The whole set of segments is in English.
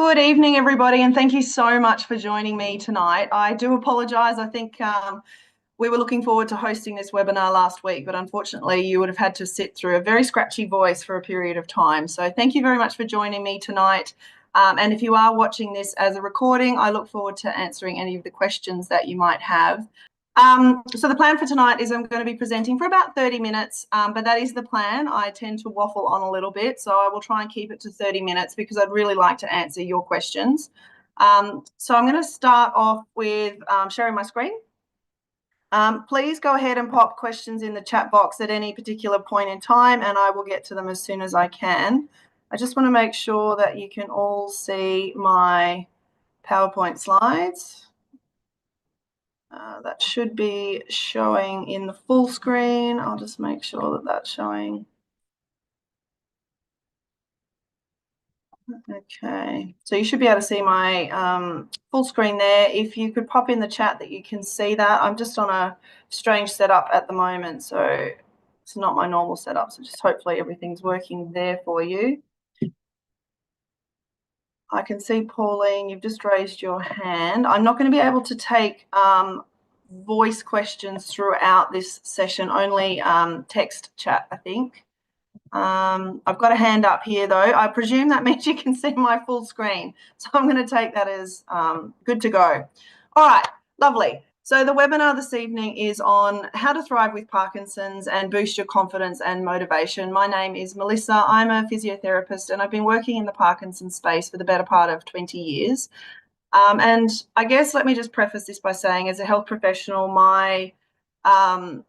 Good evening, everybody, and thank you so much for joining me tonight. I do apologise. I think we were looking forward to hosting this webinar last week, but unfortunately you would have had to sit through a very scratchy voice for a period of time. So thank you very much for joining me tonight. And if you are watching this as a recording, I look forward to answering any of the questions that you might have. So the plan for tonight is I'm going to be presenting for about 30 minutes, but that is the plan. I tend to waffle on a little bit, so I will try and keep it to 30 minutes because I'd really like to answer your questions. So I'm going to start off with sharing my screen. Please go ahead and pop questions in the chat box at any particular point in time, and I will get to them as soon as I can. I just want to make sure that you can all see my PowerPoint slides. That should be showing in the full screen. I'll just make sure that that's showing. Okay, so you should be able to see my full screen there. If you could pop in the chat that you can see that. I'm just on a strange setup at the moment, so it's not my normal setup. So just hopefully everything's working there for you. I can see Pauline, you've just raised your hand. I'm not going to be able to take voice questions throughout this session, only text chat, I think. I've got a hand up here though. I presume that means you can see my full screen. So I'm going to take that as good to go. All right, lovely. So the webinar this evening is on how to thrive with Parkinson's and boost your confidence and motivation. My name is Melissa. I'm a physiotherapist and I've been working in the Parkinson's space for the better part of 20 years. And I guess let me just preface this by saying, as a health professional, my thoughts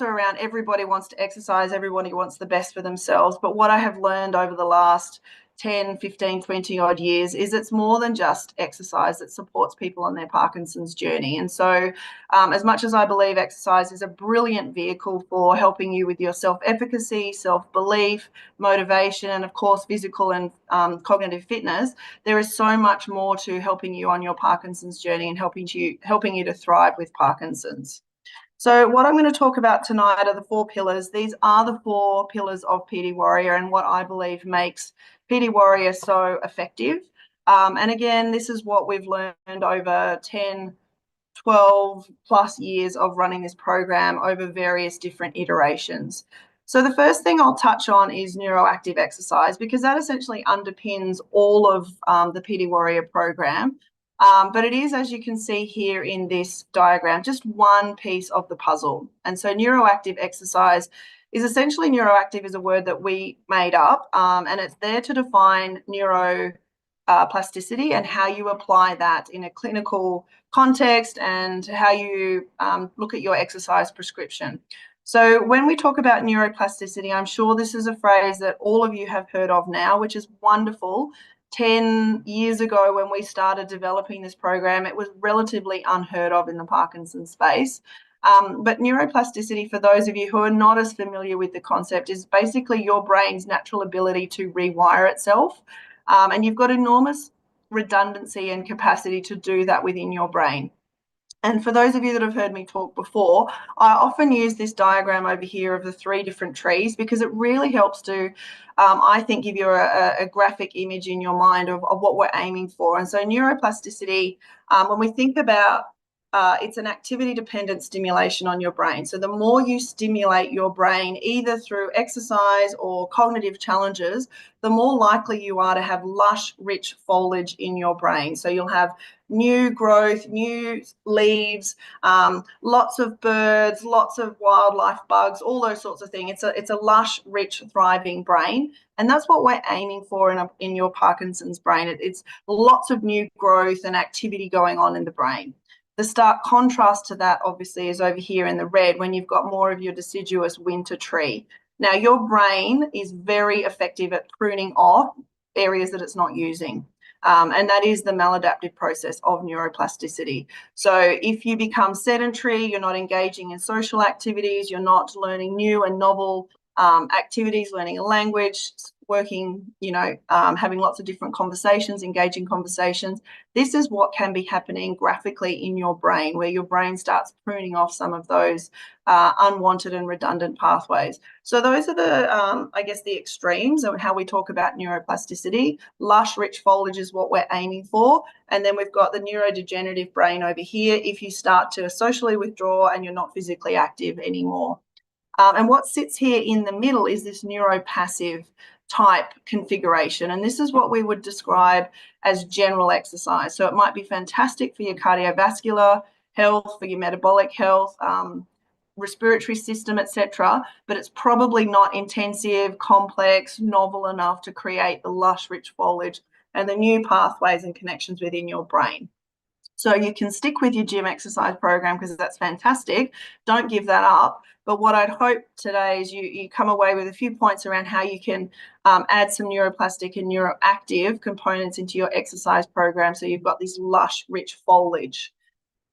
are around everybody wants to exercise, everybody wants the best for themselves. But what I have learned over the last 10, 15, 20 odd years is it's more than just exercise that supports people on their Parkinson's journey. And so as much as I believe exercise is a brilliant vehicle for helping you with your self-efficacy, self-belief, motivation, and of course, physical and cognitive fitness, there is so much more to helping you on your Parkinson's journey and helping you to thrive with Parkinson's. So what I'm going to talk about tonight are the 4 pillars. These are the 4 pillars of PD Warrior and what I believe makes PD Warrior so effective. And again, this is what we've learned over 10, 12 plus years of running this program over various different iterations. So the first thing I'll touch on is neuroactive exercise, because that essentially underpins all of the PD Warrior program. But it is, as you can see here in this diagram, just one piece of the puzzle. And so neuroactive exercise is essentially, neuroactive is a word that we made up, and it's there to define neuroplasticity and how you apply that in a clinical context and how you look at your exercise prescription. So when we talk about neuroplasticity, I'm sure this is a phrase that all of you have heard of now, which is wonderful. 10 years ago when we started developing this program, it was relatively unheard of in the Parkinson's space. But neuroplasticity, for those of you who are not as familiar with the concept, is basically your brain's natural ability to rewire itself. And you've got enormous redundancy and capacity to do that within your brain. And for those of you that have heard me talk before, I often use this diagram over here of the 3 different trees because it really helps to, I think, give you a graphic image in your mind of what we're aiming for. And so neuroplasticity, when we think about it's an activity-dependent stimulation on your brain. So the more you stimulate your brain, either through exercise or cognitive challenges, the more likely you are to have lush, rich foliage in your brain. So you'll have new growth, new leaves, lots of birds, lots of wildlife, bugs, all those sorts of things. It's a lush, rich, thriving brain. And that's what we're aiming for in your Parkinson's brain. It's lots of new growth and activity going on in the brain. The stark contrast to that, obviously, is over here in the red when you've got more of your deciduous winter tree. Now, your brain is very effective at pruning off areas that it's not using. And that is the maladaptive process of neuroplasticity. So if you become sedentary, you're not engaging in social activities, you're not learning new and novel activities, learning a language, working, having lots of different conversations, engaging conversations. This is what can be happening graphically in your brain, where your brain starts pruning off some of those unwanted and redundant pathways. So those are the extremes of how we talk about neuroplasticity. Lush, rich foliage is what we're aiming for. And then we've got the neurodegenerative brain over here if you start to socially withdraw and you're not physically active anymore. And what sits here in the middle is this neuropassive type configuration. And this is what we would describe as general exercise. So it might be fantastic for your cardiovascular health, for your metabolic health, respiratory system, etc. But it's probably not intensive, complex, novel enough to create the lush, rich foliage and the new pathways and connections within your brain. So you can stick with your gym exercise program because that's fantastic. Don't give that up. But what I'd hope today is you come away with a few points around how you can add some neuroplastic and neuroactive components into your exercise program so you've got this lush, rich foliage.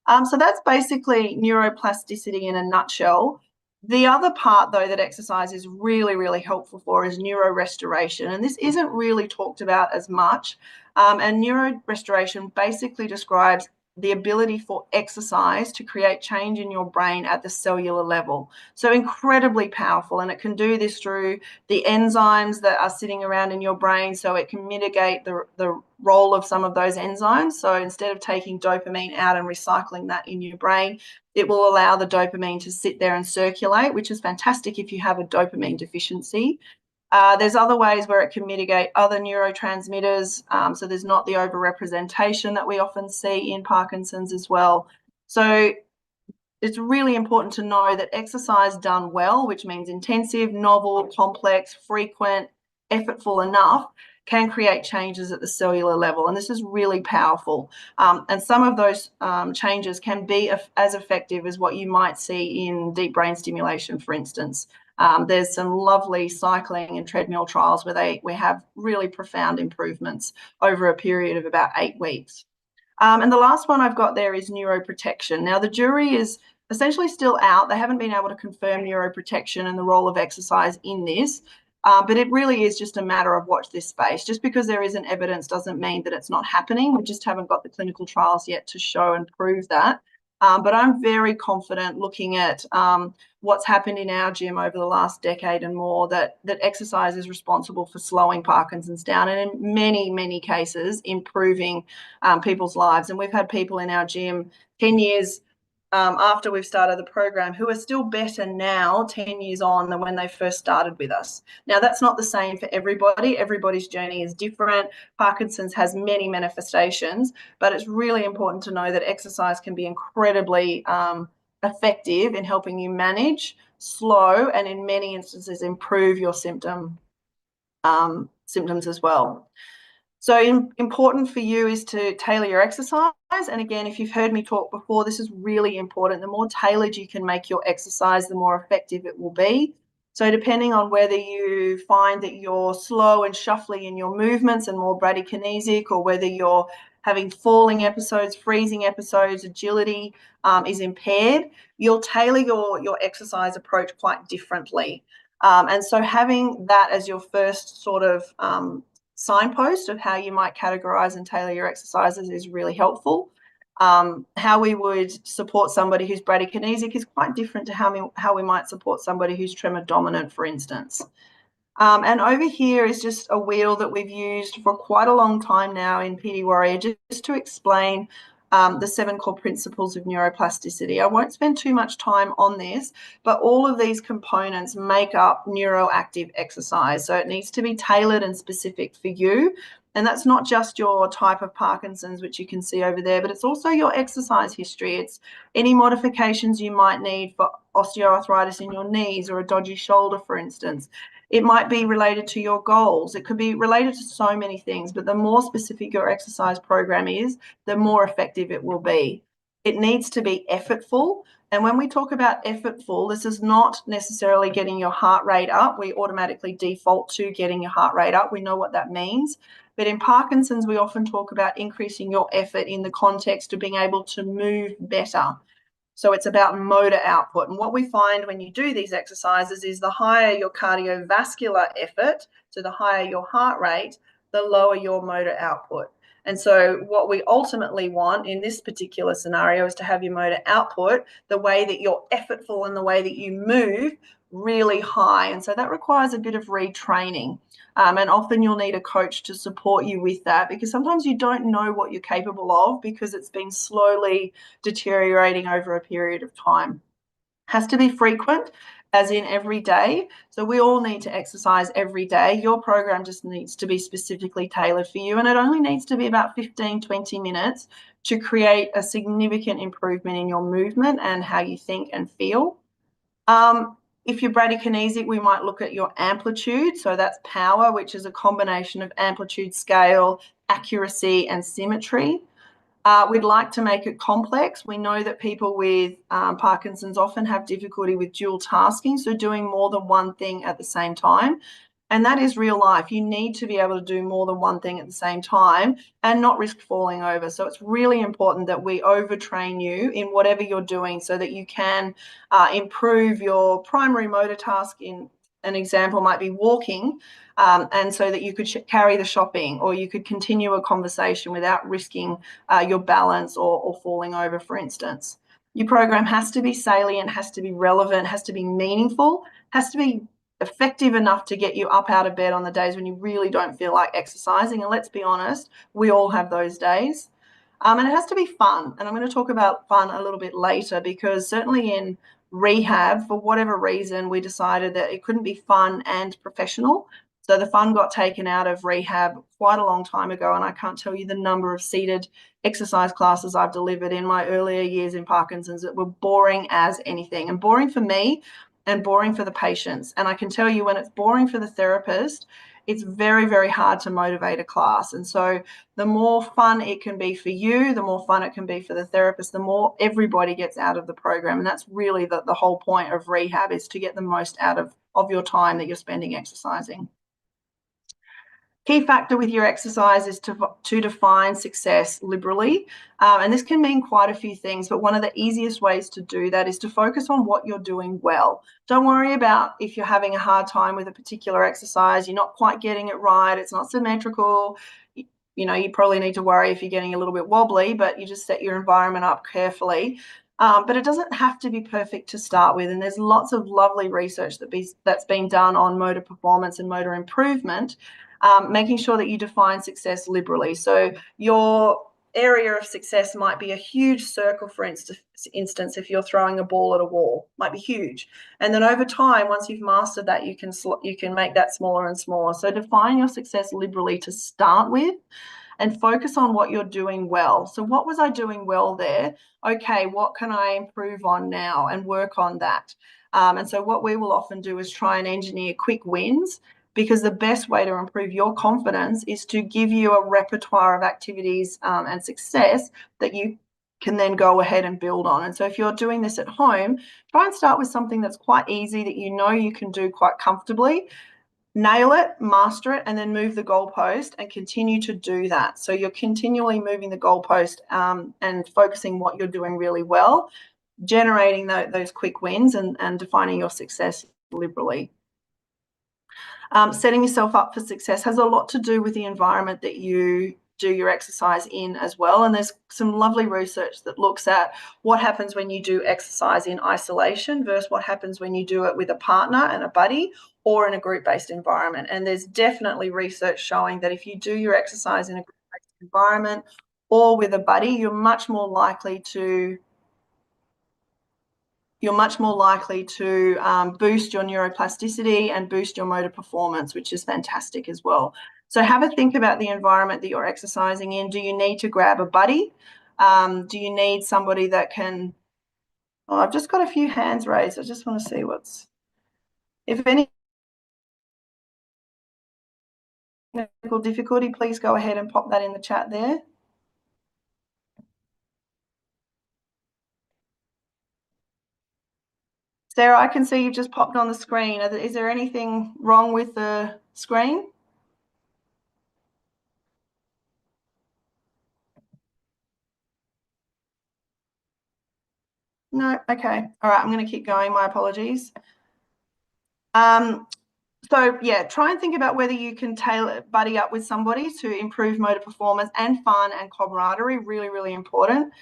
So that's basically neuroplasticity in a nutshell. The other part, though, that exercise is really, really helpful for is neurorestoration. And this isn't really talked about as much. And neurorestoration basically describes the ability for exercise to create change in your brain at the cellular level. So incredibly powerful. And it can do this through the enzymes that are sitting around in your brain. So it can mitigate the role of some of those enzymes. So instead of taking dopamine out and recycling that in your brain, it will allow the dopamine to sit there and circulate, which is fantastic if you have a dopamine deficiency. There's other ways where it can mitigate other neurotransmitters. So there's not the overrepresentation that we often see in Parkinson's as well. So it's really important to know that exercise done well, which means intensive, novel, complex, frequent, effortful enough, can create changes at the cellular level. And this is really powerful. And some of those changes can be as effective as what you might see in deep brain stimulation, for instance. There's some lovely cycling and treadmill trials where we have really profound improvements over a period of about 8 weeks. And the last one I've got there is neuroprotection. Now, the jury is essentially still out. They haven't been able to confirm neuroprotection and the role of exercise in this. But it really is just a matter of watch this space. Just because there isn't evidence doesn't mean that it's not happening. We just haven't got the clinical trials yet to show and prove that. But I'm very confident looking at what's happened in our gym over the last decade and more that exercise is responsible for slowing Parkinson's down and in many, many cases improving people's lives. And we've had people in our gym 10 years after we've started the program who are still better now 10 years on than when they first started with us. Now, that's not the same for everybody. Everybody's journey is different. Parkinson's has many manifestations, but it's really important to know that exercise can be incredibly effective in helping you manage, slow, and in many instances improve your symptoms as well. So important for you is to tailor your exercise. And again, if you've heard me talk before, this is really important. The more tailored you can make your exercise, the more effective it will be. So depending on whether you find that you're slow and shuffly in your movements and more bradykinesic, or whether you're having falling episodes, freezing episodes, agility is impaired, you'll tailor your exercise approach quite differently. And so having that as your first sort of signpost of how you might categorize and tailor your exercises is really helpful. How we would support somebody who's bradykinesic is quite different to how we might support somebody who's tremor dominant, for instance. And over here is just a wheel that we've used for quite a long time now in PD Warrior, just to explain the 7 core principles of neuroplasticity. I won't spend too much time on this, but all of these components make up neuroactive exercise. So it needs to be tailored and specific for you. And that's not just your type of Parkinson's, which you can see over there, but it's also your exercise history. It's any modifications you might need for osteoarthritis in your knees or a dodgy shoulder, for instance. It might be related to your goals. It could be related to so many things, but the more specific your exercise program is, the more effective it will be. It needs to be effortful. And when we talk about effortful, this is not necessarily getting your heart rate up. We automatically default to getting your heart rate up. We know what that means. But in Parkinson's, we often talk about increasing your effort in the context of being able to move better. So it's about motor output. And what we find when you do these exercises is the higher your cardiovascular effort, so the higher your heart rate, the lower your motor output. And so what we ultimately want in this particular scenario is to have your motor output, the way that you're effortful and the way that you move, really high. And so that requires a bit of retraining. And often you'll need a coach to support you with that, because sometimes you don't know what you're capable of because it's been slowly deteriorating over a period of time. Has to be frequent, as in every day. So we all need to exercise every day. Your program just needs to be specifically tailored for you, and it only needs to be about 15, 20 minutes to create a significant improvement in your movement and how you think and feel. If you're bradykinesic, we might look at your amplitude. So that's power, which is a combination of amplitude, scale, accuracy, and symmetry. We'd like to make it complex. We know that people with Parkinson's often have difficulty with dual tasking, so doing more than one thing at the same time. And that is real life. You need to be able to do more than one thing at the same time and not risk falling over. So it's really important that we overtrain you in whatever you're doing so that you can improve your primary motor task. In an example might be walking, and so that you could carry the shopping, or you could continue a conversation without risking your balance or falling over, for instance. Your program has to be salient, has to be relevant, has to be meaningful, has to be effective enough to get you up out of bed on the days when you really don't feel like exercising. And let's be honest, we all have those days. And it has to be fun. And I'm going to talk about fun a little bit later, because certainly in rehab, for whatever reason, we decided that it couldn't be fun and professional. So the fun got taken out of rehab quite a long time ago. And I can't tell you the number of seated exercise classes I've delivered in my earlier years in Parkinson's that were boring as anything, and boring for me and boring for the patients. And I can tell you, when it's boring for the therapist, it's very, very hard to motivate a class. And so the more fun it can be for you, the more fun it can be for the therapist, the more everybody gets out of the program. And that's really the whole point of rehab, is to get the most out of your time that you're spending exercising. Key factor with your exercise is to define success liberally. And this can mean quite a few things, but one of the easiest ways to do that is to focus on what you're doing well. Don't worry about if you're having a hard time with a particular exercise, you're not quite getting it right, it's not symmetrical. You know, you probably need to worry if you're getting a little bit wobbly, but you just set your environment up carefully. But it doesn't have to be perfect to start with. And there's lots of lovely research that's been done on motor performance and motor improvement, making sure that you define success liberally. So your area of success might be a huge circle, for instance, if you're throwing a ball at a wall, might be huge. And then over time, once you've mastered that, you can make that smaller and smaller. So define your success liberally to start with, and focus on what you're doing well. So what was I doing well there? Okay, what can I improve on now and work on that? And so what we will often do is try and engineer quick wins, because the best way to improve your confidence is to give you a repertoire of activities and success that you can then go ahead and build on. And so if you're doing this at home, try and start with something that's quite easy, that you know you can do quite comfortably. Nail it, master it, and then move the goalpost and continue to do that. So you're continually moving the goalpost and focusing what you're doing really well, generating those quick wins and defining your success liberally. Setting yourself up for success has a lot to do with the environment that you do your exercise in as well. And there's some lovely research that looks at what happens when you do exercise in isolation versus what happens when you do it with a partner and a buddy, or in a group-based environment. And there's definitely research showing that if you do your exercise in a group-based environment or with a buddy, you're much more likely to boost your neuroplasticity and boost your motor performance, which is fantastic as well. So have a think about the environment that you're exercising in. Do you need to grab a buddy? Do you need somebody that can... Oh, I've just got a few hands raised. I just want to see if any technical difficulty, please go ahead and pop that in the chat there. Sarah, I can see you've just popped on the screen. Is there anything wrong with the screen? No, okay. All right, I'm going to keep going. My apologies. Um, so yeah, try and think about whether you can buddy up with somebody to improve motor performance and fun and camaraderie. Really, really important.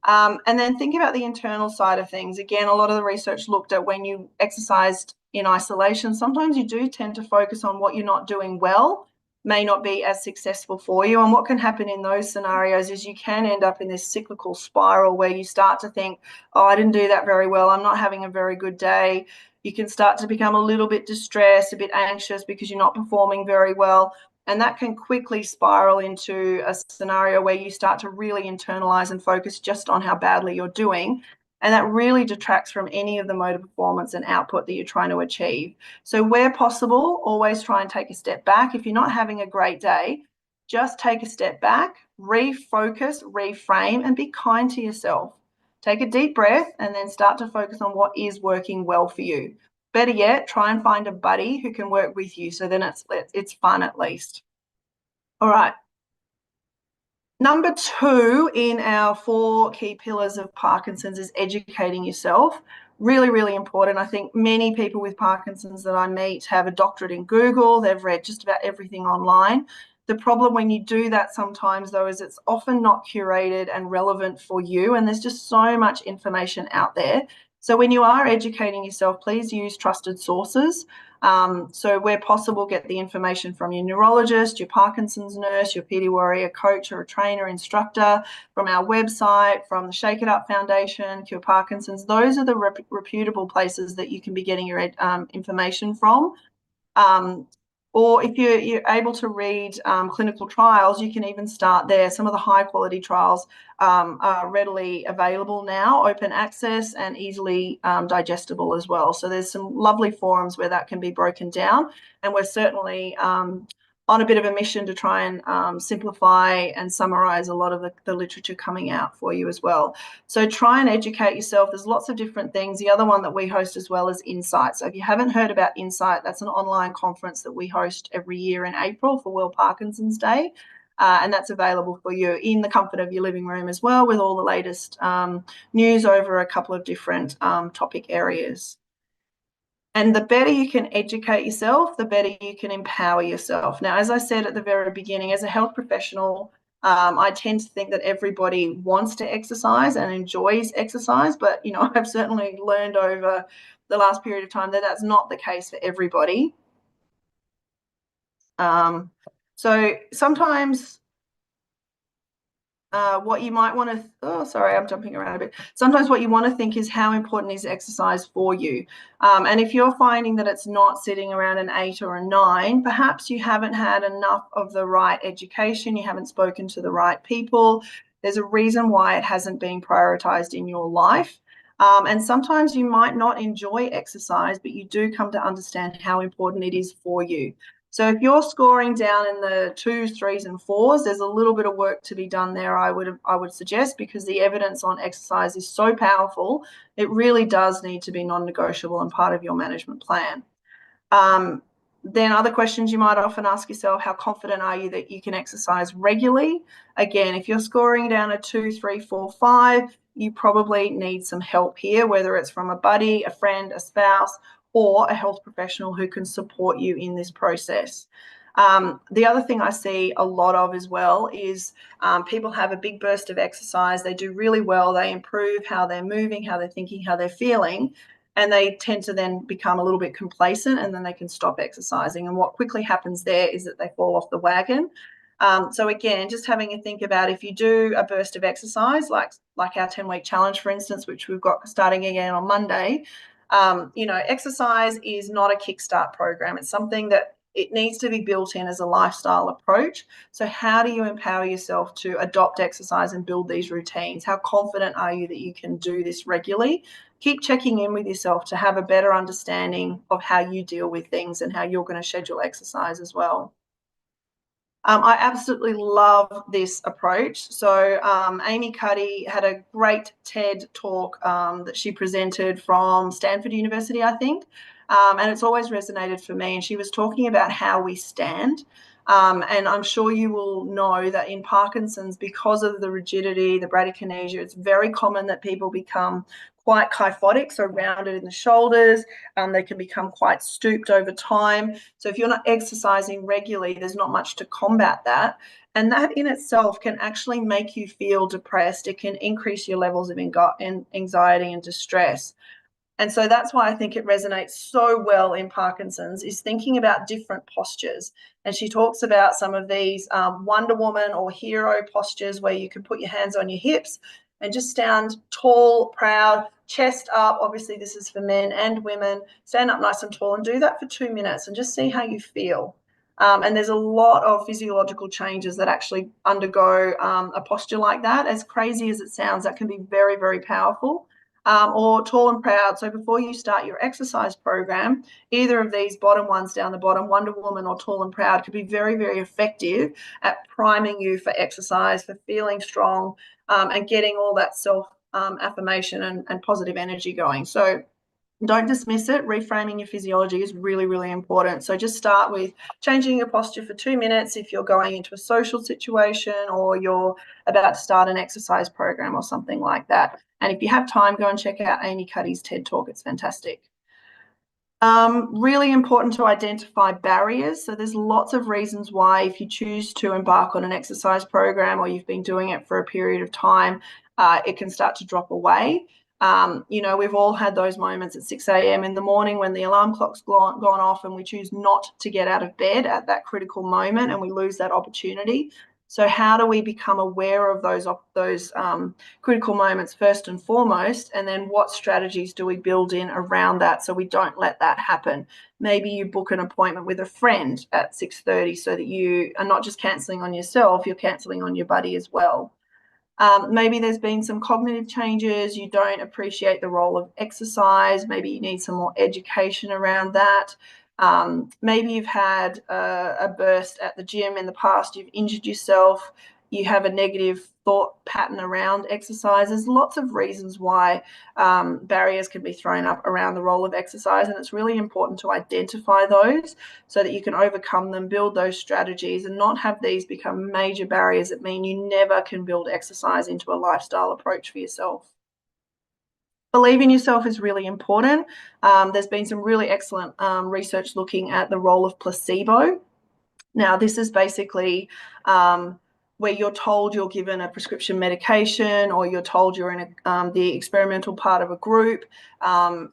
And then think about the internal side of things. Again, a lot of the research looked at when you exercised in isolation, sometimes you do tend to focus on what you're not doing well, may not be as successful for you. And what can happen in those scenarios is you can end up in this cyclical spiral where you start to think, oh, I didn't do that very well. I'm not having a very good day. You can start to become a little bit distressed, a bit anxious because you're not performing very well. And that can quickly spiral into a scenario where you start to really internalize and focus just on how badly you're doing. And that really detracts from any of the motor performance and output that you're trying to achieve. So, where possible, always try and take a step back. If you're not having a great day, just take a step back, refocus, reframe, and be kind to yourself. Take a deep breath and then start to focus on what is working well for you. Better yet, try and find a buddy who can work with you. So then it's fun at least. All right. Number two in our four key pillars of Parkinson's is educating yourself. Really, really important. I think many people with Parkinson's that I meet have a doctorate in Google. They've read just about everything online. The problem when you do that sometimes, though, is it's often not curated and relevant for you. And there's just so much information out there. So when you are educating yourself, please use trusted sources. So where possible, get the information from your neurologist, your Parkinson's nurse, your PD warrior coach or a trainer, instructor, from our website, from the Shake It Up Foundation, Cure Parkinson's. Those are the reputable places that you can be getting your information from. Um, or if you're able to read clinical trials, you can even start there. Some of the high quality trials are readily available now, open access and easily digestible as well. So there's some lovely forums where that can be broken down. And we're certainly on a bit of a mission to try and simplify and summarize a lot of the literature coming out for you as well. So try and educate yourself. There's lots of different things. The other one that we host as well is Insight. So if you haven't heard about Insight, that's an online conference that we host every year in April for World Parkinson's Day. And that's available for you in the comfort of your living room as well, with all the latest news over a couple of different topic areas. And the better you can educate yourself, the better you can empower yourself. Now, as I said at the very beginning, as a health professional, I tend to think that everybody wants to exercise and enjoys exercise, but I've certainly learned over the last period of time that that's not the case for everybody. So sometimes what you might want to, sorry, I'm jumping around a bit. Sometimes what you want to think is how important is exercise for you? And if you're finding that it's not sitting around an 8 or a 9, perhaps you haven't had enough of the right education, you haven't spoken to the right people. There's a reason why it hasn't been prioritized in your life. And sometimes you might not enjoy exercise, but you do come to understand how important it is for you. So if you're scoring down in the 2s, 3s, and 4s, there's a little bit of work to be done there, I would suggest, because the evidence on exercise is so powerful, it really does need to be non-negotiable and part of your management plan. Then other questions you might often ask yourself, how confident are you that you can exercise regularly? Again, if you're scoring down a 2, 3, 4, 5, you probably need some help here, whether it's from a buddy, a friend, a spouse, or a health professional who can support you in this process. The other thing I see a lot of as well is people have a big burst of exercise. They do really well. They improve how they're moving, how they're thinking, how they're feeling. And they tend to then become a little bit complacent and then they can stop exercising. And what quickly happens there is that they fall off the wagon. So again, just having a think about if you do a burst of exercise, like our 10-week challenge, for instance, which we've got starting again on Monday, exercise is not a kickstart program. It's something that it needs to be built in as a lifestyle approach. So how do you empower yourself to adopt exercise and build these routines? How confident are you that you can do this regularly? Keep checking in with yourself to have a better understanding of how you deal with things and how you're going to schedule exercise as well. I absolutely love this approach. So Amy Cuddy had a great TED talk that she presented from Stanford University, I think, and it's always resonated for me. And she was talking about how we stand. And I'm sure you will know that in Parkinson's, because of the rigidity, the bradykinesia, it's very common that people become quite kyphotic, so rounded in the shoulders. They can become quite stooped over time. So if you're not exercising regularly, there's not much to combat that. And that in itself can actually make you feel depressed. It can increase your levels of anxiety and distress. And so that's why I think it resonates so well in Parkinson's, is thinking about different postures. And she talks about some of these Wonder Woman or hero postures where you can put your hands on your hips and just stand tall, proud, chest up. Obviously, this is for men and women. Stand up nice and tall and do that for 2 minutes and just see how you feel. And there's a lot of physiological changes that actually undergo a posture like that. As crazy as it sounds, that can be very, very powerful. Or tall and proud. So before you start your exercise program, either of these bottom ones down the bottom, Wonder Woman or tall and proud, could be very, very effective at priming you for exercise, for feeling strong, and getting all that self affirmation and positive energy going. So don't dismiss it. Reframing your physiology is really, really important. So just start with changing your posture for 2 minutes if you're going into a social situation or you're about to start an exercise program or something like that. And if you have time, go and check out Amy Cuddy's TED Talk. It's fantastic. Really important to identify barriers. So there's lots of reasons why, if you choose to embark on an exercise program or you've been doing it for a period of time, it can start to drop away. We've all had those moments at 6 a.m. in the morning when the alarm clock's gone off and we choose not to get out of bed at that critical moment and we lose that opportunity. So how do we become aware of those critical moments first and foremost, and then what strategies do we build in around that so we don't let that happen? Maybe you book an appointment with a friend at 6:30 so that you are not just cancelling on yourself, you're cancelling on your buddy as well. Maybe there's been some cognitive changes. You don't appreciate the role of exercise. Maybe you need some more education around that. Maybe you've had a burst at the gym in the past. You've injured yourself. You have a negative thought pattern around exercise. There's lots of reasons why barriers can be thrown up around the role of exercise, and it's really important to identify those so that you can overcome them, build those strategies, and not have these become major barriers that mean you never can build exercise into a lifestyle approach for yourself. Believe in yourself is really important. There's been some really excellent research looking at the role of placebo. Now, this is basically where you're told you're given a prescription medication or you're told you're in the experimental part of a group,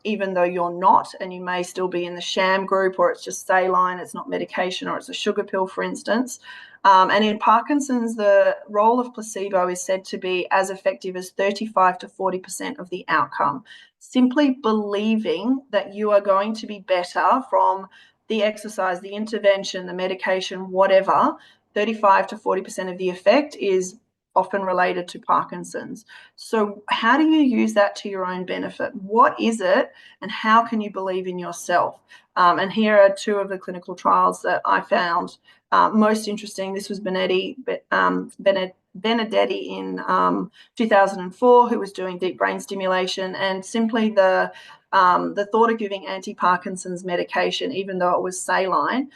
even though you're not, and you may still be in the sham group, or it's just saline, it's not medication, or it's a sugar pill, for instance. And in Parkinson's, the role of placebo is said to be as effective as 35 to 40% of the outcome. Simply believing that you are going to be better from the exercise, the intervention, the medication, whatever, 35 to 40% of the effect is often related to Parkinson's. So how do you use that to your own benefit? What is it, and how can you believe in yourself? And here are two of the clinical trials that I found most interesting. This was Benedetti in 2004, who was doing deep brain stimulation, and simply the thought of giving anti-Parkinson's medication, even though it was saline,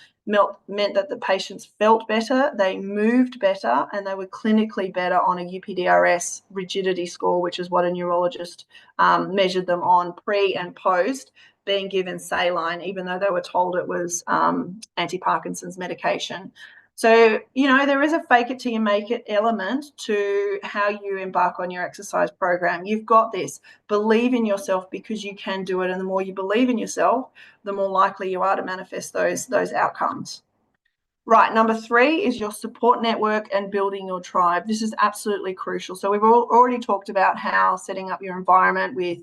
meant that the patients felt better, they moved better, and they were clinically better on a UPDRS rigidity score, which is what a neurologist measured them on pre and post being given saline, even though they were told it was anti-Parkinson's medication. So, there is a fake it till you make it element to how you embark on your exercise program. You've got this. Believe in yourself because you can do it. And the more you believe in yourself, the more likely you are to manifest those outcomes. Right, number 3 is your support network and building your tribe. This is absolutely crucial. So we've already talked about how setting up your environment with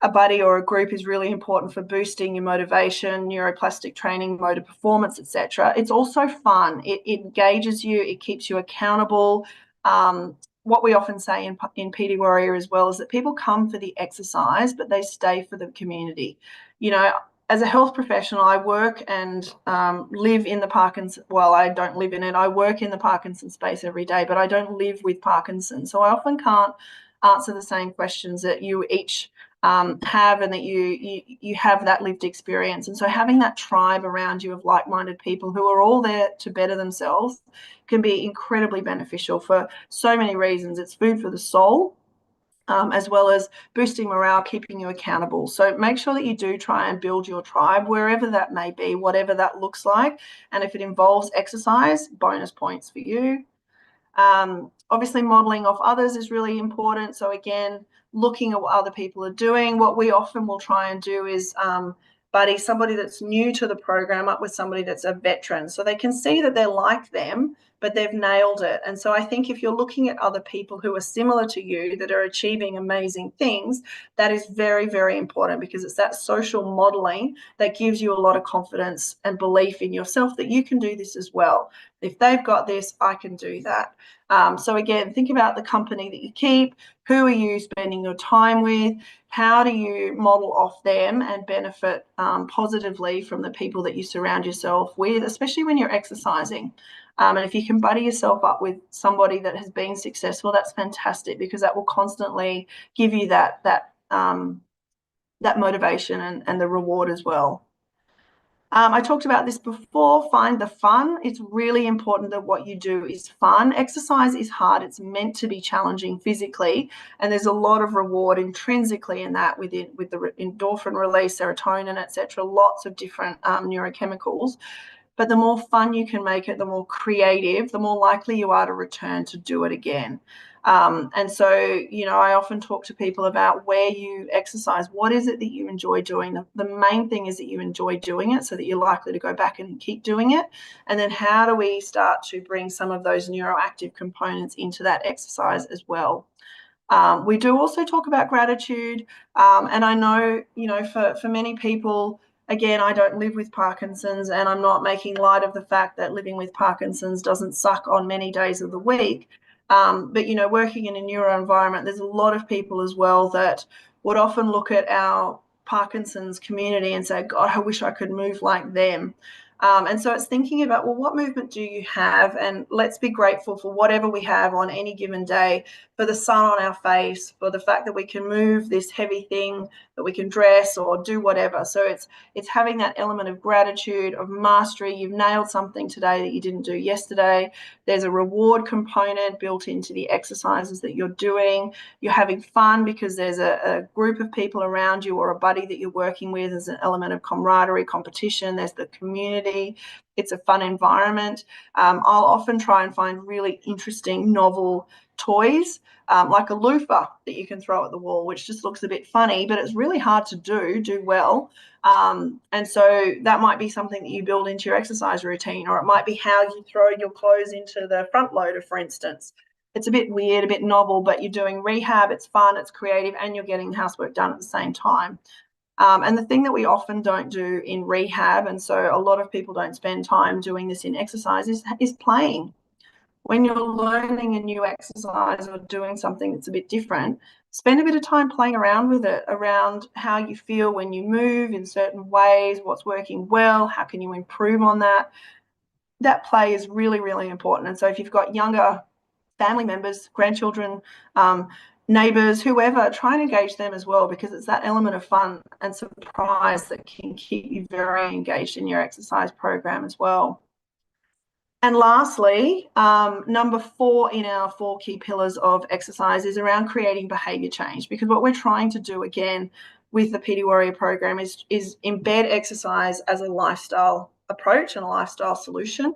a buddy or a group is really important for boosting your motivation, neuroplastic training, motor performance, etc. It's also fun. It engages you. It keeps you accountable. What we often say in PD Warrior as well is that people come for the exercise, but they stay for the community. As a health professional, I work and live in the Parkinson. Well, I don't live in it. I work in the Parkinson space every day, but I don't live with Parkinson. So I often can't answer the same questions that you each have, and that you have that lived experience. And so having that tribe around you of like-minded people who are all there to better themselves can be incredibly beneficial for so many reasons. It's food for the soul. as well as boosting morale, keeping you accountable. So make sure that you do try and build your tribe, wherever that may be, whatever that looks like. And if it involves exercise, bonus points for you. Obviously, modeling off others is really important. So again, looking at what other people are doing. What we often will try and do is buddy somebody that's new to the program up with somebody that's a veteran, so they can see that they're like them, but they've nailed it. And so I think if you're looking at other people who are similar to you that are achieving amazing things, that is very, very important, because it's that social modeling that gives you a lot of confidence and belief in yourself that you can do this as well. If they've got this, I can do that. So again, think about the company that you keep. Who are you spending your time with? How do you model off them and benefit positively from the people that you surround yourself with, especially when you're exercising? And if you can buddy yourself up with somebody that has been successful, that's fantastic, because that will constantly give you that motivation and the reward as well. I talked about this before. Find the fun. It's really important that what you do is fun. Exercise is hard. It's meant to be challenging physically, and there's a lot of reward intrinsically in that, with the endorphin release, serotonin, etc. Lots of different neurochemicals. But the more fun you can make it, the more creative, the more likely you are to return to do it again. And so, I often talk to people about where you exercise. What is it that you enjoy doing? The main thing is that you enjoy doing it, so that you're likely to go back and keep doing it. And then how do we start to bring some of those neuroactive components into that exercise as well? We do also talk about gratitude. And I know, for many people, again, I don't live with Parkinson's, and I'm not making light of the fact that living with Parkinson's doesn't suck on many days of the week. But, working in a neuro environment, there's a lot of people as well that would often look at our Parkinson's community and say, God, I wish I could move like them. And so it's thinking about, well, what movement do you have? And let's be grateful for whatever we have on any given day, for the sun on our face, for the fact that we can move this heavy thing, that we can dress or do whatever. So it's having that element of gratitude, of mastery. You've nailed something today that you didn't do yesterday. There's a reward component built into the exercises that you're doing. You're having fun because there's a group of people around you, or a buddy that you're working with. There's an element of camaraderie, competition. There's the community. It's a fun environment. I'll often try and find really interesting, novel toys, like a loofah that you can throw at the wall, which just looks a bit funny, but it's really hard to do well. And so that might be something that you build into your exercise routine, or it might be how you throw your clothes into the front loader, for instance. It's a bit weird, a bit novel, but you're doing rehab, it's fun, it's creative, and you're getting housework done at the same time. And the thing that we often don't do in rehab, and so a lot of people don't spend time doing this in exercise, is playing. When you're learning a new exercise or doing something that's a bit different, spend a bit of time playing around with it, around how you feel when you move in certain ways, what's working well, how can you improve on that. That play is really, really important. And so if you've got younger family members, grandchildren, neighbors, whoever, try and engage them as well, because it's that element of fun and surprise that can keep you very engaged in your exercise program as well. And lastly, number 4 in our 4 key pillars of exercise is around creating behavior change, because what we're trying to do again with the PD Warrior program is embed exercise as a lifestyle approach and a lifestyle solution.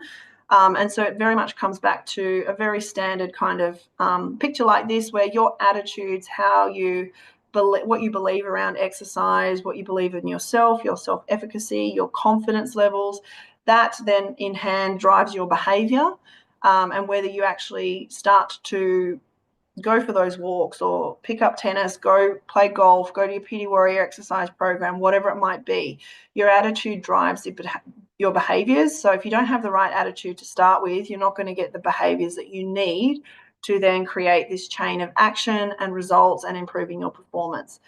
And so it very much comes back to a very standard kind of picture like this, where your attitudes, how you what you believe around exercise, what you believe in yourself, your self-efficacy, your confidence levels, that then in hand drives your behavior, and whether you actually start to go for those walks or pick up tennis, go play golf, go to your PD Warrior exercise program, whatever it might be. Your attitude drives your behaviors. So if you don't have the right attitude to start with, you're not going to get the behaviors that you need to then create this chain of action and results and improving your performance.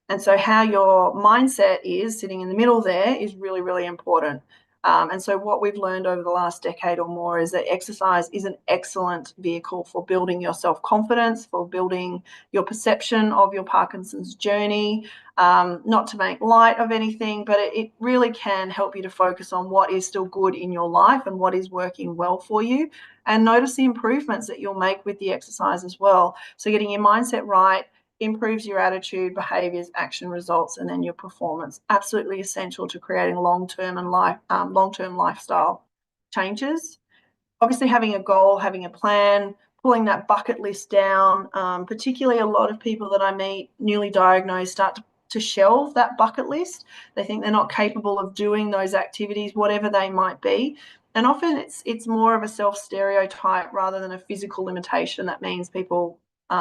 And so how your mindset is sitting in the middle there is really, really important. And so what we've learned over the last decade or more is that exercise is an excellent vehicle for building your self-confidence, for building your perception of your Parkinson's journey. Not to make light of anything, but it really can help you to focus on what is still good in your life and what is working well for you, and notice the improvements that you'll make with the exercise as well. So getting your mindset right, improves your attitude, behaviors, action, results, and then your performance. Absolutely essential to creating long-term lifestyle changes. Obviously, having a goal, having a plan, pulling that bucket list down. Particularly, a lot of people that I meet, newly diagnosed, start to shelve that bucket list. They think they're not capable of doing those activities, whatever they might be. And often it's more of a self-stereotype rather than a physical limitation that means people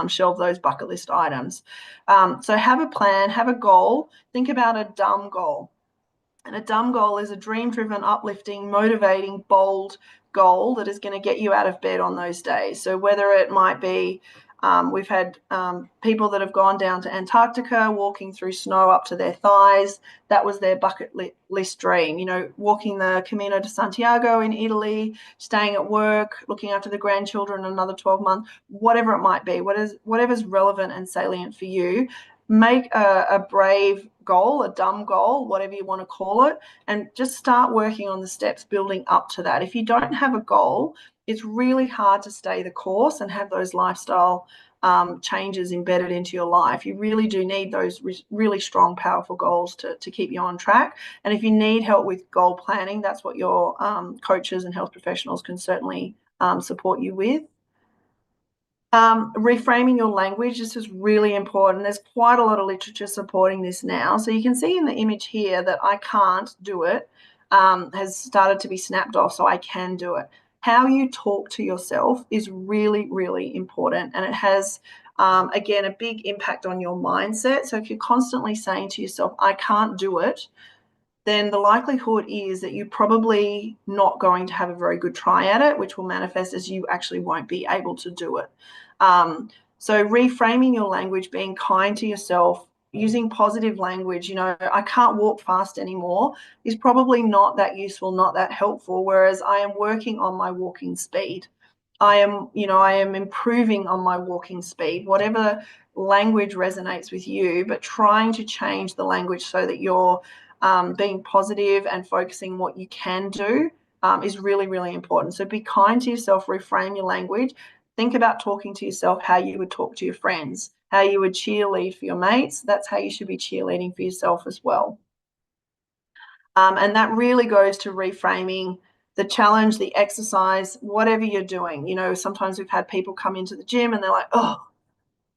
shelve those bucket list items. So have a plan, have a goal. Think about a dumb goal. And a dumb goal is a dream-driven, uplifting, motivating, bold goal that is going to get you out of bed on those days. So whether it might be, we've had people that have gone down to Antarctica, walking through snow up to their thighs. That was their bucket list dream. You know, walking the Camino de Santiago in Italy, staying at work, looking after the grandchildren another 12 months, whatever it might be, whatever's relevant and salient for you. Make a brave goal, a dumb goal, whatever you want to call it, and just start working on the steps building up to that. If you don't have a goal, it's really hard to stay the course and have those lifestyle changes embedded into your life. You really do need those really strong, powerful goals to keep you on track. And if you need help with goal planning, that's what your coaches and health professionals can certainly support you with. Reframing your language, this is really important. There's quite a lot of literature supporting this now. So you can see in the image here that I can't do it has started to be snapped off, so I can do it. How you talk to yourself is really, really important, and it has, again, a big impact on your mindset. So if you're constantly saying to yourself, I can't do it, then the likelihood is that you're probably not going to have a very good try at it, which will manifest as you actually won't be able to do it. So reframing your language, being kind to yourself, using positive language, you know, I can't walk fast anymore, is probably not that useful, not that helpful, whereas I am working on my walking speed. I am improving on my walking speed, whatever language resonates with you, but trying to change the language so that you're being positive and focusing what you can do is really, really important. So be kind to yourself, reframe your language. Think about talking to yourself how you would talk to your friends, how you would cheerlead for your mates. That's how you should be cheerleading for yourself as well. And that really goes to reframing the challenge, the exercise, whatever you're doing. You know, sometimes we've had people come into the gym and they're like, oh,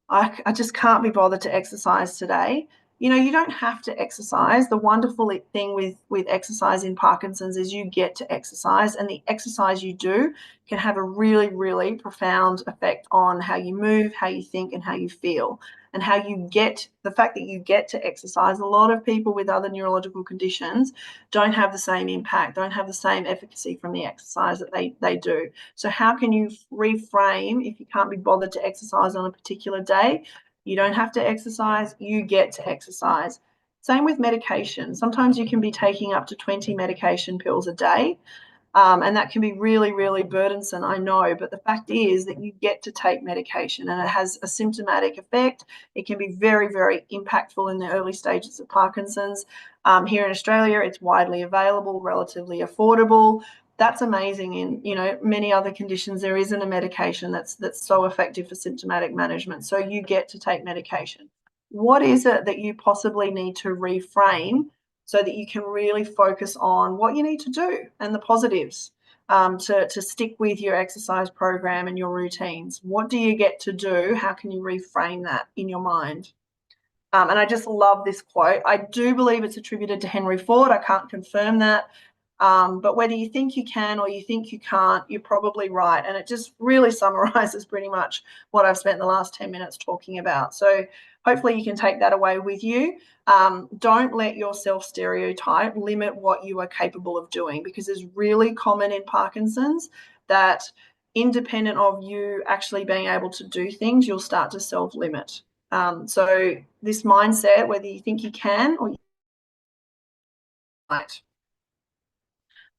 I just can't be bothered to exercise today. You know, you don't have to exercise. The wonderful thing with exercise in Parkinson's is you get to exercise, and the exercise you do can have a really, really profound effect on how you move, how you think, and how you feel, and how you get the fact that you get to exercise. A lot of people with other neurological conditions don't have the same impact, don't have the same efficacy from the exercise that they do. So how can you reframe if you can't be bothered to exercise on a particular day? You don't have to exercise, you get to exercise. Same with medication. Sometimes you can be taking up to 20 medication pills a day. And that can be really, really burdensome, I know. But the fact is that you get to take medication and it has a symptomatic effect. It can be very, very impactful in the early stages of Parkinson's. Here in Australia, it's widely available, relatively affordable. That's amazing. In, you know, many other conditions, there isn't a medication that's so effective for symptomatic management. So you get to take medication. What is it that you possibly need to reframe so that you can really focus on what you need to do and the positives to stick with your exercise program and your routines? What do you get to do? How can you reframe that in your mind? And I just love this quote. I do believe it's attributed to Henry Ford. I can't confirm that. But whether you think you can or you think you can't, you're probably right. And it just really summarizes pretty much what I've spent the last 10 minutes talking about. So hopefully you can take that away with you. Don't let your self-stereotype limit what you are capable of doing, because it's really common in Parkinson's that independent of you actually being able to do things, you'll start to self-limit. So this mindset, whether you think you can or you might.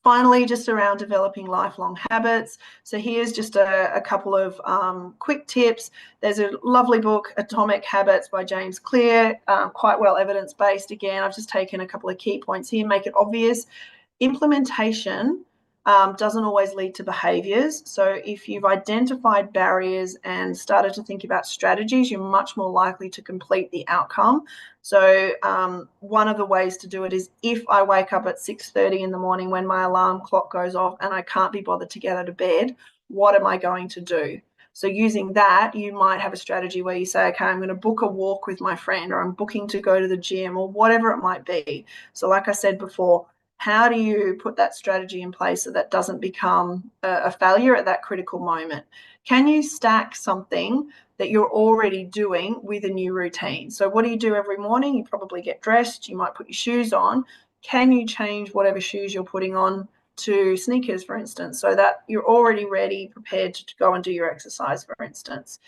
Finally, just around developing lifelong habits. So here's just a couple of quick tips. There's a lovely book, Atomic Habits by James Clear, quite well evidence-based. Again, I've just taken a couple of key points here, make it obvious. Implementation doesn't always lead to behaviors. So if you've identified barriers and started to think about strategies, you're much more likely to complete the outcome. So one of the ways to do it is, if I wake up at 6:30 in the morning when my alarm clock goes off and I can't be bothered to get out of bed, what am I going to do? So using that, you might have a strategy where you say, okay, I'm going to book a walk with my friend, or I'm booking to go to the gym, or whatever it might be. So like I said before, how do you put that strategy in place so that doesn't become a failure at that critical moment? Can you stack something that you're already doing with a new routine? So what do you do every morning? You probably get dressed, you might put your shoes on. Can you change whatever shoes you're putting on to sneakers, for instance, so that you're already ready, prepared to go and do your exercise, for instance?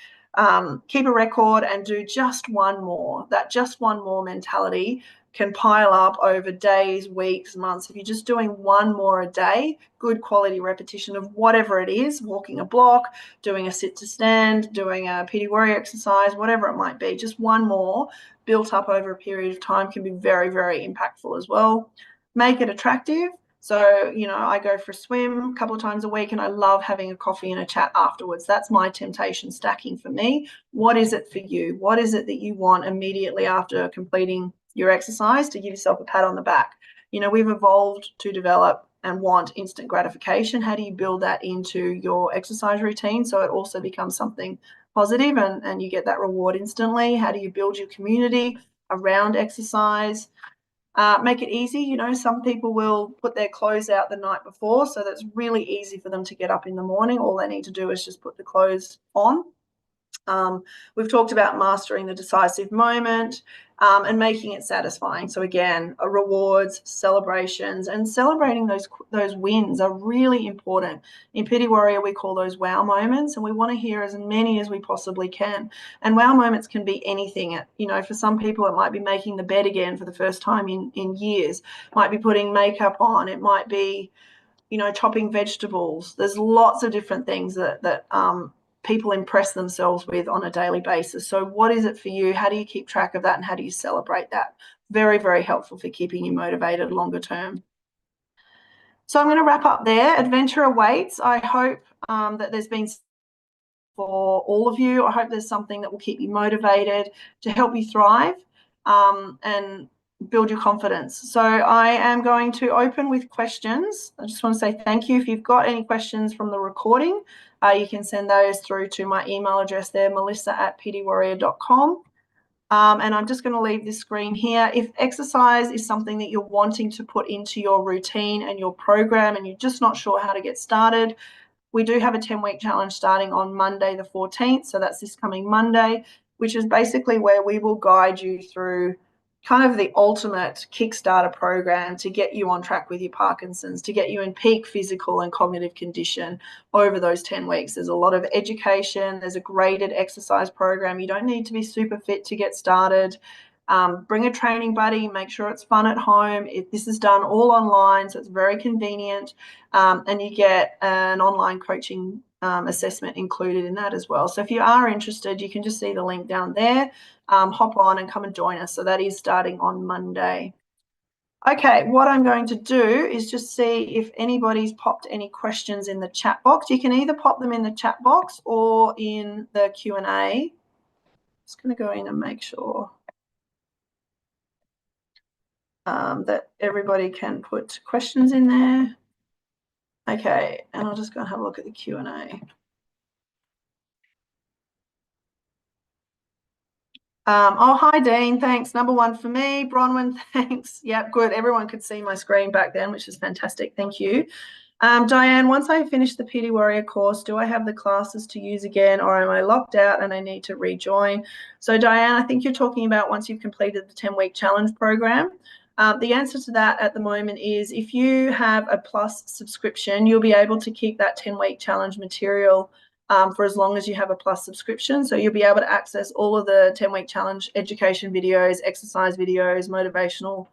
Keep a record and do just one more. That just one more mentality can pile up over days, weeks, months. If you're just doing one more a day, good quality repetition of whatever it is, walking a block, doing a sit to stand, doing a PD warrior exercise, whatever it might be, just one more built up over a period of time can be very, very impactful as well. Make it attractive. So, I go for a swim a couple of times a week and I love having a coffee and a chat afterwards. That's my temptation stacking for me. What is it for you? What is it that you want immediately after completing your exercise to give yourself a pat on the back? We've evolved to develop and want instant gratification. How do you build that into your exercise routine so it also becomes something positive and you get that reward instantly? How do you build your community around exercise? Make it easy. Some people will put their clothes out the night before, so that's really easy for them to get up in the morning. All they need to do is just put the clothes on. We've talked about mastering the decisive moment and making it satisfying. So again, rewards, celebrations, and celebrating those wins are really important. In Pity Warrior, we call those wow moments, and we want to hear as many as we possibly can. And wow moments can be anything. For some people, it might be making the bed again for the first time in years. It might be putting makeup on. It might be chopping vegetables. There's lots of different things that people impress themselves with on a daily basis. So what is it for you? How do you keep track of that, and how do you celebrate that? Very, very helpful for keeping you motivated longer term. So I'm going to wrap up there. Adventure awaits. I hope that there's been for all of you. I hope there's something that will keep you motivated to help you thrive and build your confidence. So I am going to open with questions. I just want to say thank you. If you've got any questions from the recording, you can send those through to my email address there, melissa@pdwarrior.com. And I'm just going to leave this screen here. If exercise is something that you're wanting to put into your routine and your program and you're just not sure how to get started, we do have a 10-week challenge starting on Monday the 14th. So that's this coming Monday, which is basically where we will guide you through kind of the ultimate Kickstarter program to get you on track with your Parkinson's, to get you in peak physical and cognitive condition over those 10 weeks. There's a lot of education. There's a graded exercise program. You don't need to be super fit to get started. Bring a training buddy, make sure it's fun at home. This is done all online, so it's very convenient, and you get an online coaching assessment included in that as well. So if you are interested, you can just see the link down there. Hop on and come and join us. So that is starting on Monday. Okay, what I'm going to do is just see if anybody's popped any questions in the chat box. You can either pop them in the chat box or in the Q&A. Just going to go in and make sure that everybody can put questions in there. Okay, and I'll just go and have a look at the Q&A. Oh, hi, Dean. Thanks. Number one for me. Bronwyn, thanks. Yep, good. Everyone could see my screen back then, which is fantastic. Thank you. Diane, once I finish the PD Warrior course, do I have the classes to use again, or am I locked out and I need to rejoin? So, Diane, I think you're talking about once you've completed the 10-week challenge program. The answer to that at the moment is if you have a Plus subscription, you'll be able to keep that 10-week challenge material for as long as you have a Plus subscription. So you'll be able to access all of the 10-week challenge education videos, exercise videos, motivational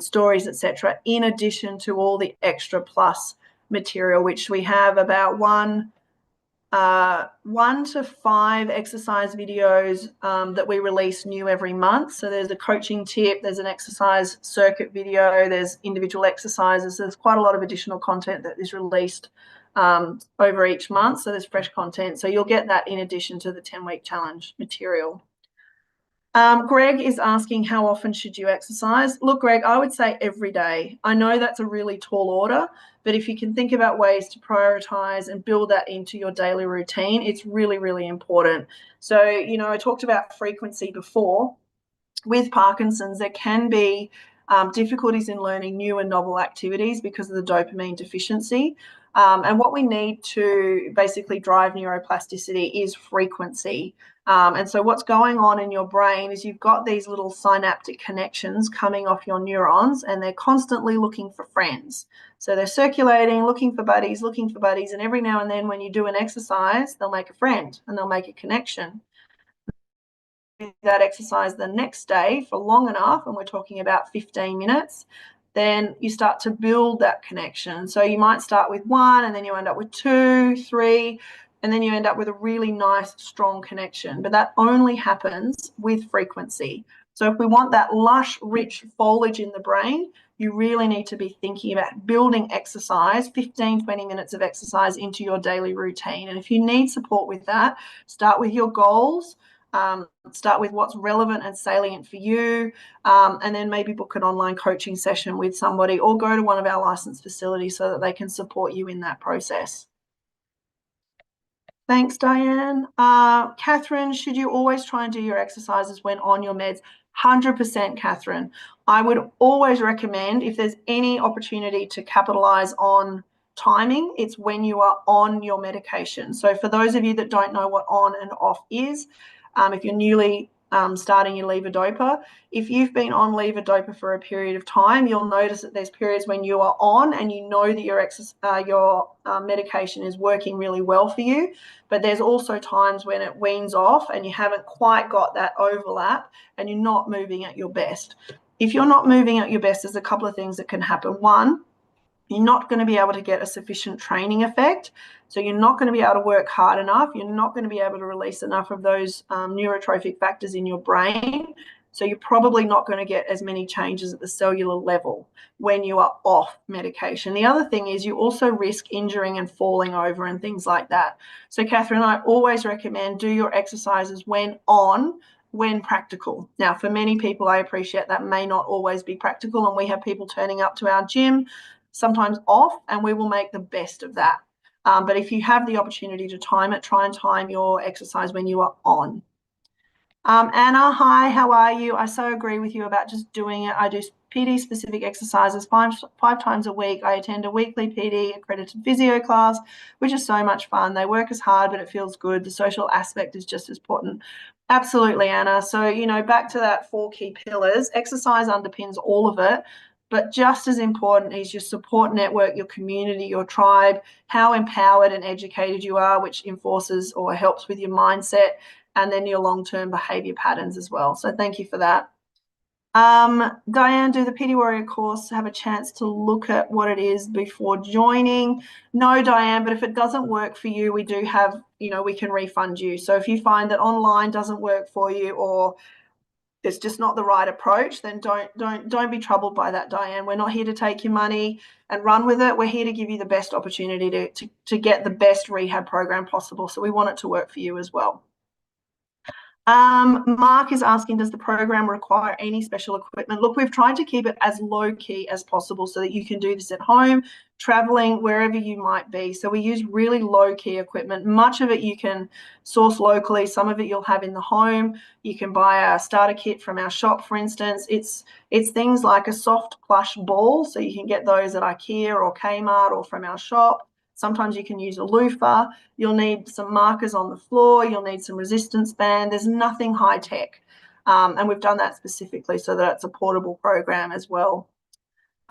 stories, etc., in addition to all the extra Plus material, which we have about one 1 to 5 exercise videos that we release new every month. So there's a coaching tip, there's an exercise circuit video, there's individual exercises. There's quite a lot of additional content that is released over each month. So there's fresh content. So you'll get that in addition to the 10-week challenge material. Greg is asking, how often should you exercise? Look, Greg, I would say every day. I know that's a really tall order, but if you can think about ways to prioritize and build that into your daily routine, it's really, really important. So, I talked about frequency before. With Parkinson's, there can be difficulties in learning new and novel activities because of the dopamine deficiency. And what we need to basically drive neuroplasticity is frequency. And so what's going on in your brain is you've got these little synaptic connections coming off your neurons, and they're constantly looking for friends. So they're circulating, looking for buddies, and every now and then when you do an exercise, they'll make a friend and they'll make a connection. That exercise the next day for long enough, and we're talking about 15 minutes, then you start to build that connection. So you might start with 1, and then you end up with 2, 3, and then you end up with a really nice, strong connection. But that only happens with frequency. So if we want that lush, rich foliage in the brain, you really need to be thinking about building exercise, 15, 20 minutes of exercise into your daily routine. And if you need support with that, start with your goals. Start with what's relevant and salient for you, and then maybe book an online coaching session with somebody, or go to one of our licensed facilities so that they can support you in that process. Thanks, Diane. Catherine, should you always try and do your exercises when on your meds? 100%, Catherine. I would always recommend, if there's any opportunity to capitalize on timing, it's when you are on your medication. So for those of you that don't know what on and off is, if you're newly starting your levodopa, if you've been on levodopa for a period of time, you'll notice that there's periods when you are on and you know that your medication is working really well for you, but there's also times when it weans off and you haven't quite got that overlap and you're not moving at your best. If you're not moving at your best, there's a couple of things that can happen. One, you're not going to be able to get a sufficient training effect. So you're not going to be able to work hard enough. You're not going to be able to release enough of those neurotrophic factors in your brain. So you're probably not going to get as many changes at the cellular level when you are off medication. The other thing is you also risk injuring and falling over and things like that. So Catherine, I always recommend do your exercises when practical. Now, for many people, I appreciate that may not always be practical, and we have people turning up to our gym sometimes off, and we will make the best of that. But if you have the opportunity to time it, try and time your exercise when you are on. Anna, hi, how are you? I so agree with you about just doing it. I do PD-specific exercises five times a week. I attend a weekly PD accredited physio class, which is so much fun. They work as hard, but it feels good. The social aspect is just as important. Absolutely, Anna. So, back to that 4 key pillars, exercise underpins all of it. But just as important is your support network, your community, your tribe, how empowered and educated you are, which enforces or helps with your mindset, and then your long-term behavior patterns as well. So thank you for that. Diane, do the PD Warrior course have a chance to look at what it is before joining? No, Diane, but if it doesn't work for you, we do have, we can refund you. So if you find that online doesn't work for you, or it's just not the right approach, then don't be troubled by that, Diane. We're not here to take your money and run with it. We're here to give you the best opportunity to get the best rehab program possible. So we want it to work for you as well. Mark is asking, does the program require any special equipment? Look, we've tried to keep it as low key as possible so that you can do this at home, traveling, wherever you might be. So we use really low key equipment. Much of it you can source locally. Some of it you'll have in the home. You can buy a starter kit from our shop, for instance. It's things like a soft plush ball. So you can get those at IKEA or Kmart or from our shop. Sometimes you can use a loofah. You'll need some markers on the floor. You'll need some resistance band. There's nothing high tech. And we've done that specifically so that it's a portable program as well.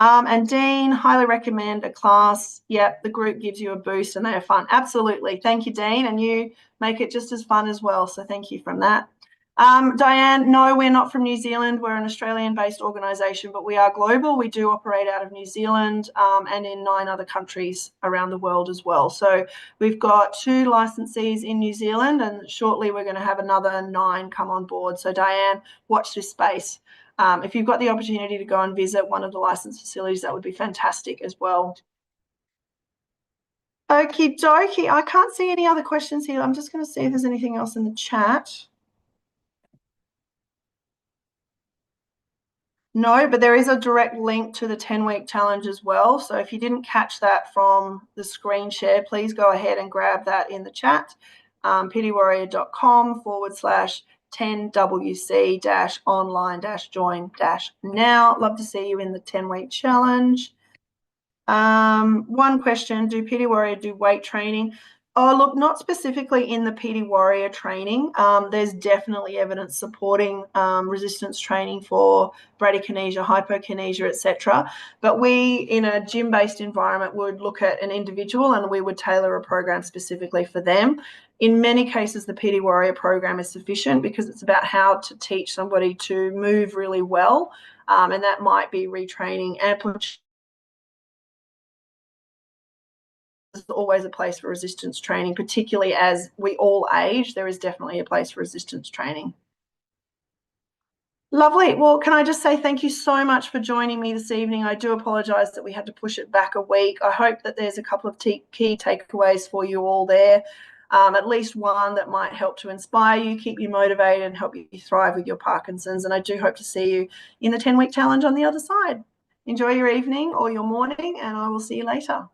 And Dean, highly recommend a class. Yep, the group gives you a boost and they are fun. Absolutely. Thank you, Dean. And you make it just as fun as well. So thank you from that. Diane, no, we're not from New Zealand. We're an Australian-based organisation, but we are global. We do operate out of New Zealand and in 9 other countries around the world as well. So we've got 2 licensees in New Zealand, and shortly we're going to have another 9 come on board. So Diane, watch this space. If you've got the opportunity to go and visit one of the licensed facilities, that would be fantastic as well. Okie dokie. I can't see any other questions here. I'm just going to see if there's anything else in the chat. No, but there is a direct link to the 10-week challenge as well. So if you didn't catch that from the screen share, please go ahead and grab that in the chat. ptwarrior.com/10wc-online-join-now. Love to see you in the 10-week challenge. One question, do PD Warrior do weight training? Oh, look, not specifically in the PD Warrior training. There's definitely evidence supporting resistance training for bradykinesia, hypokinesia, etc. But we, in a gym-based environment, would look at an individual and we would tailor a program specifically for them. In many cases, the PD Warrior program is sufficient because it's about how to teach somebody to move really well, and that might be retraining amplitude. There's always a place for resistance training, particularly as we all age. There is definitely a place for resistance training. Lovely. Well, can I just say thank you so much for joining me this evening. I do apologise that we had to push it back a week. I hope that there's a couple of key takeaways for you all there. At least one that might help to inspire you, keep you motivated, and help you thrive with your Parkinson's. And I do hope to see you in the 10-week challenge on the other side. Enjoy your evening or your morning, and I will see you later.